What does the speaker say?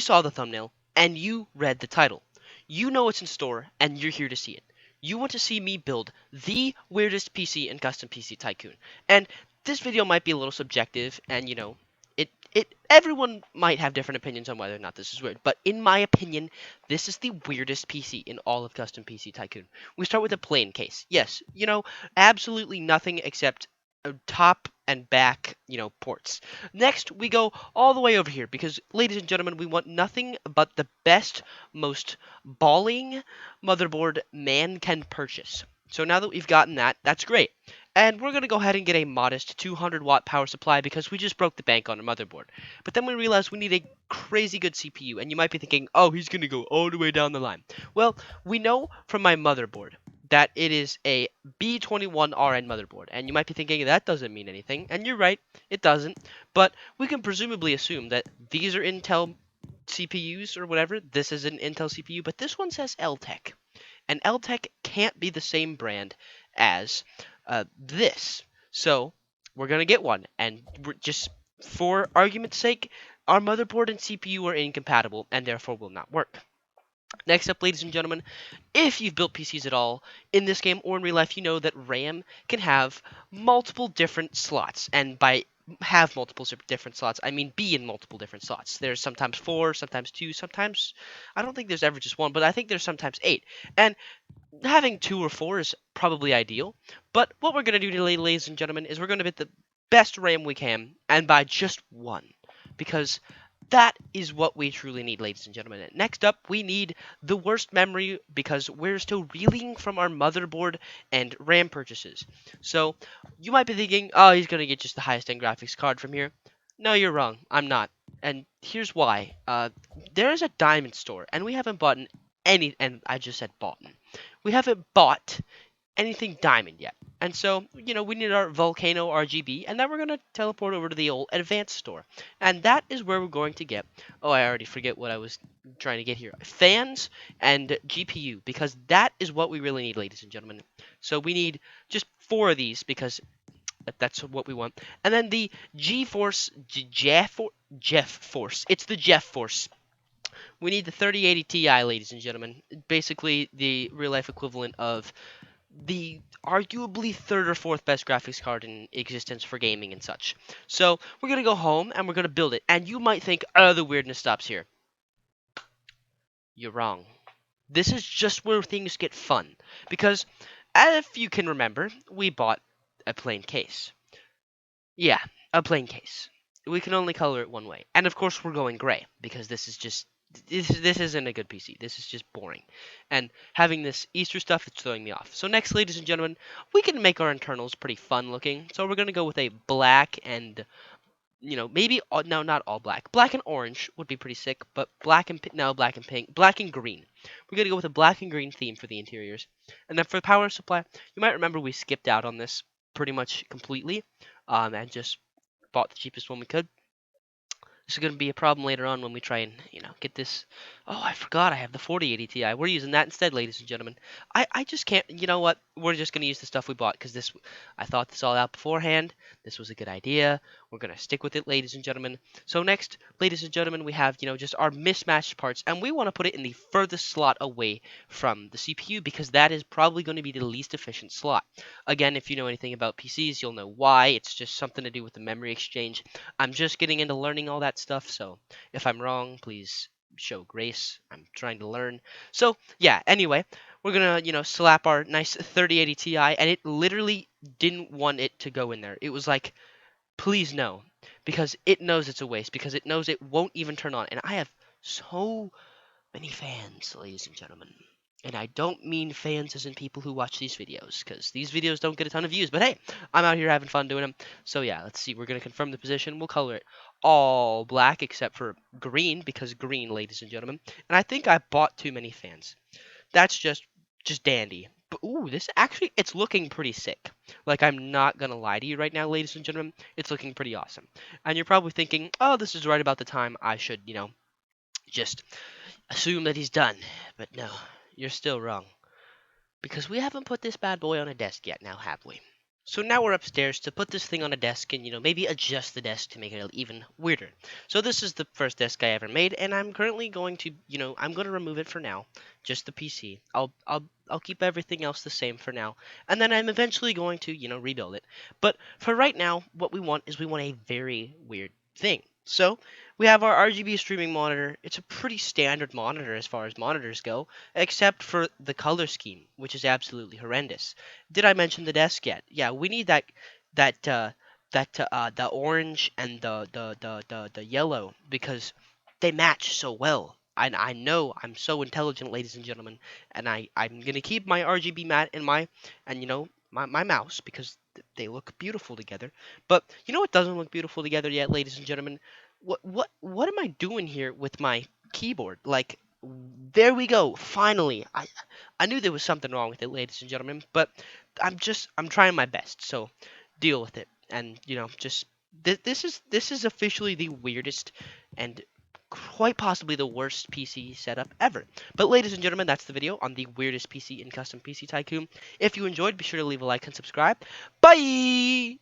saw the thumbnail and you read the title. You know what's in store and you're here to see it. You want to see me build the weirdest PC in Custom PC Tycoon. And this video might be a little subjective and everyone might have different opinions on whether or not this is weird, but in my opinion, this is the weirdest PC in all of Custom PC Tycoon. We start with a plain case. Yes, absolutely nothing except top and back, ports. Next, we go all the way over here because, ladies and gentlemen, we want nothing but the best, most balling motherboard man can purchase. So now that we've gotten that, that's great. And we're going to go ahead and get a modest 200-watt power supply because we just broke the bank on a motherboard. But then we realized we need a crazy good CPU, and you might be thinking, oh, he's going to go all the way down the line. Well, we know from my motherboard that it is a B21RN motherboard, and you might be thinking that doesn't mean anything, and you're right, it doesn't, but we can presumably assume that these are Intel CPUs or whatever. This is an Intel CPU, but this one says LTEC, and LTEC can't be the same brand as this. So we're gonna get one, and we're just for argument's sake, our motherboard and CPU are incompatible and therefore will not work. Next up, ladies and gentlemen, if you've built PCs at all in this game or in real life, you know that RAM can have multiple different slots. And by have multiple different slots, I mean be in multiple different slots. There's sometimes 4, sometimes 2, sometimes I don't think there's ever just 1, but I think there's sometimes 8. And having 2 or 4 is probably ideal. But what we're going to do today, ladies and gentlemen, is we're going to get the best RAM we can and buy just 1. Because that is what we truly need, ladies and gentlemen. Next up, we need the worst memory because we're still reeling from our motherboard and RAM purchases. So, you might be thinking, oh, he's going to get just the highest end graphics card from here. No, you're wrong. I'm not. And here's why. There is a diamond store, and we haven't bought any, and I just said bought. We haven't bought anything diamond yet. And so, we need our Volcano RGB, and then we're going to teleport over to the old advanced store. And that is where we're going to get, oh, I already forget what I was trying to get here. Fans and GPU, because that is what we really need, ladies and gentlemen. So we need just 4 of these, because that's what we want. And then the GeForce, GeForce. It's the GeForce. We need the 3080 Ti, ladies and gentlemen. Basically, the real-life equivalent of the arguably 3rd or 4th best graphics card in existence for gaming and such. So we're going to go home and we're going to build it. And you might think, oh, the weirdness stops here. You're wrong. This is just where things get fun. Because, if you can remember, we bought a plain case. Yeah, a plain case. We can only color it one way. And of course we're going gray, because this is just this isn't a good PC. This is just boring. And having this Easter stuff, it's throwing me off. So next, ladies and gentlemen, we can make our internals pretty fun looking. So we're going to go with a black and, maybe, no, not all black. Black and orange would be pretty sick, but black and pink, black and green. We're going to go with a black and green theme for the interiors. And then for the power supply, you might remember we skipped out on this pretty much completely, and just bought the cheapest one we could. This is going to be a problem later on when we try and, get this. Oh, I forgot I have the 4080 Ti. We're using that instead, ladies and gentlemen. I just can't, you know what? We're just going to use the stuff we bought because I thought this all out beforehand. This was a good idea. We're going to stick with it, ladies and gentlemen. So next, ladies and gentlemen, we have, just our mismatched parts, and we want to put it in the furthest slot away from the CPU because that is probably going to be the least efficient slot. Again, if you know anything about PCs, you'll know why. It's just something to do with the memory exchange. I'm just getting into learning all that stuff, so if I'm wrong, please show grace. I'm trying to learn. So, yeah, anyway, we're gonna, slap our nice 3080 Ti, and it literally didn't want it to go in there. It was like, please no, because it knows it's a waste, because it knows it won't even turn on, and I have so many fans, ladies and gentlemen. And I don't mean fans as in people who watch these videos, because these videos don't get a ton of views. But hey, I'm out here having fun doing them. So yeah, let's see. We're going to confirm the position. We'll color it all black except for green, because green, ladies and gentlemen. And I think I bought too many fans. That's just dandy. But ooh, this actually, it's looking pretty sick. Like, I'm not going to lie to you right now, ladies and gentlemen. It's looking pretty awesome. And you're probably thinking, oh, this is right about the time I should, just assume that he's done. But no, you're still wrong. Because we haven't put this bad boy on a desk yet now, have we? So now we're upstairs to put this thing on a desk and, maybe adjust the desk to make it even weirder. So this is the first desk I ever made, and I'm currently going to, I'm going to remove it for now, just the PC. I'll keep everything else the same for now, and then I'm eventually going to, rebuild it. But for right now, what we want is we want a very weird thing. So we have our RGB streaming monitor. It's a pretty standard monitor as far as monitors go, except for the color scheme, which is absolutely horrendous. Did I mention the desk yet? Yeah, we need that the orange and the yellow because they match so well. I know I'm so intelligent, ladies and gentlemen, and I'm gonna keep my RGB mat in my and my mouse because they look beautiful together. But you know what doesn't look beautiful together yet, ladies and gentlemen? What am I doing here with my keyboard? Like, there we go. Finally, I knew there was something wrong with it, ladies and gentlemen, but I'm trying my best. So deal with it, and just this is officially the weirdest and quite possibly the worst PC setup ever. But ladies and gentlemen, that's the video on the weirdest PC in Custom PC Tycoon. If you enjoyed, be sure to leave a like and subscribe. Bye.